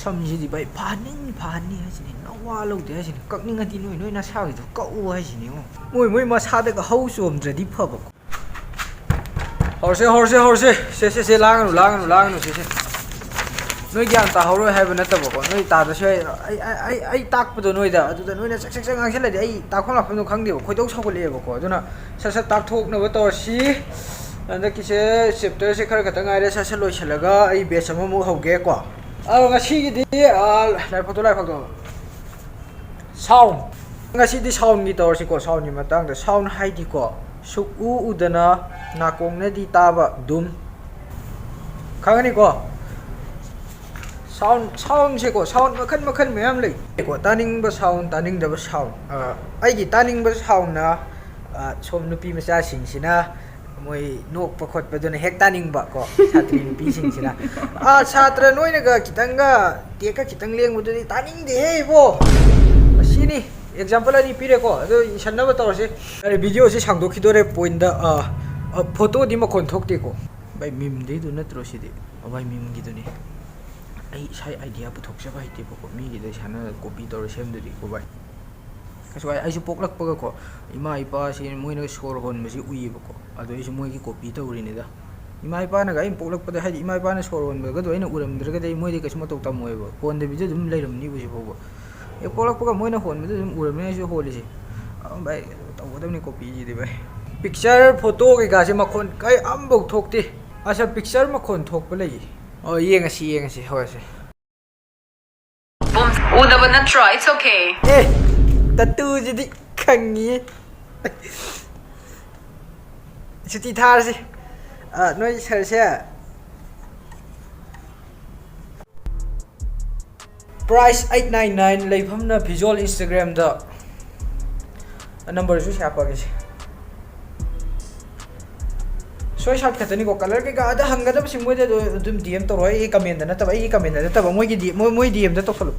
ꯁꯝꯁꯤꯗꯤ ꯚꯥꯏ ꯐꯍꯟꯅꯤ ꯍꯥꯏꯁꯤꯅꯤ ꯅꯋꯥ ꯂꯧꯗꯦ ꯍꯥꯏꯁꯤꯅꯤ ꯀꯛꯅꯤꯡꯉꯗꯤ ꯅꯣꯏ ꯅꯁꯥꯒꯤꯗꯣ ꯀꯛꯎ ꯍꯥꯏꯁꯤꯅꯤ ꯃꯣꯏ ꯃꯁꯥꯗꯒ ꯍꯧ ꯆꯣꯝꯗ꯭ꯔꯗꯤ ꯐꯕꯀꯣ ꯍꯧꯔꯁꯦ ꯁꯦ ꯂꯥꯡꯒꯅꯨ ꯁꯦ ꯅꯣꯏ ꯒ꯭ꯌꯥꯟ ꯇꯥꯍꯧꯔꯣꯏ ꯍꯥꯏꯕ ꯅꯠꯇꯕꯀꯣ ꯅꯣꯏ ꯇꯥꯗ꯭ꯔꯁꯨ ꯑꯩ ꯇꯥꯛꯄꯗꯣ ꯅꯣꯏꯗ ꯑꯗꯨꯗ ꯅꯣꯏꯅ ꯆꯛ ꯉꯥꯡꯁꯤꯜꯂꯗꯤ ꯑꯩ ꯇꯥꯛꯐꯝ ꯂꯥꯛꯐꯝꯗꯣ ꯈꯪꯗꯦꯕ ꯈꯣꯏꯗꯧ ꯁꯥꯎꯒꯠꯂꯛꯑꯦꯕꯀꯣ ꯑꯗꯨꯅ ꯁꯠ ꯇꯥꯛꯊꯣꯛꯅꯕ ꯇꯧꯔꯁꯤ ꯍꯟꯗꯛꯀꯤꯁꯦ ꯆꯦꯞꯇꯔꯁꯦ ꯈꯔ ꯈꯛꯇꯪ ꯉꯥꯏꯔꯦ ꯁꯠ ꯂꯣꯏꯁꯤꯜꯂꯒ ꯑꯩ ꯕꯦꯆ ꯑꯃꯃꯨꯛ ꯍꯧꯒꯦꯀꯣ ꯉꯁꯤꯒꯤꯗꯤ ꯂꯥꯏꯐꯣꯛꯇꯣ ꯁꯥꯎꯟ ꯉꯁꯤꯗꯤ ꯁꯥꯎꯟꯒꯤ ꯇꯧꯔꯁꯤꯀꯣ ꯁꯥꯎꯟꯒꯤ ꯃꯇꯥꯡꯗ ꯁꯥꯎꯟ ꯍꯥꯏꯗꯤꯀꯣ ꯁꯨꯛꯎ ꯎꯗꯅ ꯅꯥꯀꯣꯡꯅꯗꯤ ꯇꯥꯕ ꯗꯨꯝ ꯈꯪꯒꯅꯤꯀꯣ ꯁꯥꯎꯟꯁꯦꯀꯣ ꯁꯥꯎꯟ ꯃꯈꯜ ꯃꯌꯥꯝ ꯂꯩꯀꯣ ꯇꯥꯅꯤꯡꯕ ꯁꯥꯎꯟ ꯇꯥꯅꯤꯡꯗꯕ ꯁꯥꯎꯟ ꯑꯩꯒꯤ ꯇꯥꯅꯤꯡꯕ ꯁꯥꯎꯟꯅ ꯁꯣꯝ ꯅꯨꯄꯤ ꯃꯆꯥꯁꯤꯡꯁꯤꯅ ꯃꯣꯏ ꯅꯣꯛꯄ ꯈꯣꯠꯄꯗꯨꯅ ꯍꯦꯛ ꯇꯥꯅꯤꯡꯕ ꯀꯣ ꯁꯥꯇ꯭ꯔꯤ ꯅꯨꯄꯤꯁꯤꯡꯁꯤꯅ ꯁꯥꯇ꯭ꯔ ꯅꯣꯏꯅꯒ ꯈꯤꯇꯪꯒ ꯇꯦꯛꯀ ꯈꯤꯇꯪ ꯂꯦꯡꯕꯗꯨꯗꯤ ꯇꯥꯅꯤꯡꯗꯦꯍꯦ 이보 ꯑꯁꯤꯅꯤ ꯑꯦꯛꯖꯥꯝꯄꯜ ꯑꯅꯤ ꯄꯤꯔꯦꯀꯣ ꯑꯗꯣ ꯏꯁꯟꯅꯕ ꯇꯧꯔꯁꯤ ꯚꯤꯗꯤꯑꯣꯁꯤ ꯁꯥꯡꯗꯣꯛꯈꯤꯗꯣꯔꯦ ꯄꯣꯏꯟꯗ ꯐꯣꯇꯣꯗꯤ ꯃꯈꯣꯟ ꯊꯣꯛꯇꯦꯀꯣ ꯚꯥꯏ ꯃꯤꯝꯗꯩꯗꯨ ꯅꯠꯇ꯭ꯔꯣ ꯁꯤꯗꯤ ꯚꯥꯏ ꯃꯤꯝꯒꯤꯗꯨꯅꯤ ꯑꯩ ꯏꯁꯥꯒꯤ ꯑꯥꯏꯗꯤꯌꯥ ꯄꯨꯊꯣꯛꯆꯕ ꯍꯩꯇꯦꯕꯀꯣ ꯃꯤꯒꯤꯗ ꯏꯁꯥꯅ ꯀꯣꯄꯤ ꯇꯧꯔ ꯁꯦꯝꯗꯣꯏꯀꯣ ꯚꯥꯏ ꯀꯩꯁꯨ ꯑꯩꯁꯨ ꯄꯣꯛꯂꯛꯄꯒꯀꯣ ꯏꯃꯥ ꯏꯄꯥꯁꯤ ꯃꯣꯏꯅ ꯁꯣꯔ ꯍꯣꯟꯕꯁꯤ ꯎꯏꯌꯦꯕꯀꯣ ꯑꯗꯣ ꯑꯩꯁꯨ ꯃꯣꯏꯒꯤ ꯀꯣꯄꯤ ꯇꯧꯔꯤꯅꯤꯗ ꯏꯃꯥ ꯏꯄꯥꯅꯒ ꯑꯩꯅ ꯄꯣꯛꯂꯛꯄꯗ ꯍꯥꯏꯗꯤ ꯏꯃꯥ ꯏꯄꯥꯅ ꯁꯣꯔ ꯍꯣꯟꯕꯒꯗꯣ ꯑꯩꯅ ꯎꯔꯝꯗ꯭ꯔꯒꯗꯤ ꯑꯩ ꯃꯣꯏꯗꯤ ꯀꯩꯁꯨ ꯃꯇꯧ ꯇꯝꯃꯣꯏꯕ ꯍꯣꯟꯗꯕꯤꯗ ꯑꯗꯨꯝ ꯂꯩꯔꯝꯅꯤꯕ ꯍꯧꯖꯤꯛꯐꯥꯎꯕ ꯍꯦꯛ ꯄꯣꯛꯂꯛꯄꯒ ꯃꯣꯏꯅ ꯍꯣꯟꯕꯗ ꯑꯗꯨꯝ ꯎꯔꯝꯅꯤ ꯑꯩꯁꯨ ꯍꯣꯜꯂꯤꯁꯦ ꯚꯥꯏ ꯇꯧꯒꯗꯕꯅꯤ ꯀꯣꯄꯤꯁꯤꯗꯤ ꯚꯥꯏ ꯄꯤꯛꯆꯔ ꯐꯣꯇꯣ ꯀꯩꯀꯥꯁꯦ ꯃꯈꯣꯟ ꯀꯩ ꯑꯝꯐꯥꯎ ꯊꯣꯛꯇꯦ ꯑꯁ ꯄꯤꯛꯆꯔ ꯃꯈꯣꯟ ꯊꯣꯛꯄ ꯂꯩꯌꯦ ꯌꯦꯡꯉꯁꯤ ꯍꯧꯔꯁꯦ ꯎꯗꯕ ꯅꯠꯇ꯭ꯔꯣ ꯏꯠꯁ ꯑꯣꯀꯦ ꯇꯠꯇꯨꯁꯤꯗꯤ ꯈꯪꯉꯤ ꯁꯨꯇꯤ ꯊꯥꯔꯁꯤ ꯅꯣꯏ ꯁꯔꯁꯦ ꯄ꯭ꯔꯥꯏꯁ 899 ꯂꯩꯐꯝꯅ ꯚꯤꯖꯨꯋꯦꯜ ꯏꯟꯁꯇꯥꯒ꯭ꯔꯥꯝꯗ ꯅꯝꯕꯔꯁꯨ ꯍꯥꯞꯄꯒꯦꯁꯦ ꯁꯣꯏ ꯁꯥꯔꯠ ꯈꯛꯇꯅꯤꯀꯣ ꯀꯂꯔ ꯀꯩꯀꯥ ꯑꯗ ꯍꯪꯒꯗꯕꯁꯤꯡ ꯃꯣꯏꯗ ꯑꯗꯨꯝ ꯗꯤ ꯑꯦꯝ ꯇꯧꯔꯣ ꯑꯩꯒꯤ ꯀꯃꯦꯟꯗ ꯅꯠꯇꯕ ꯃꯣꯏꯒꯤ ꯃꯣꯏ ꯗꯤ ꯑꯦꯝꯗ ꯇꯧꯁꯜꯂꯨ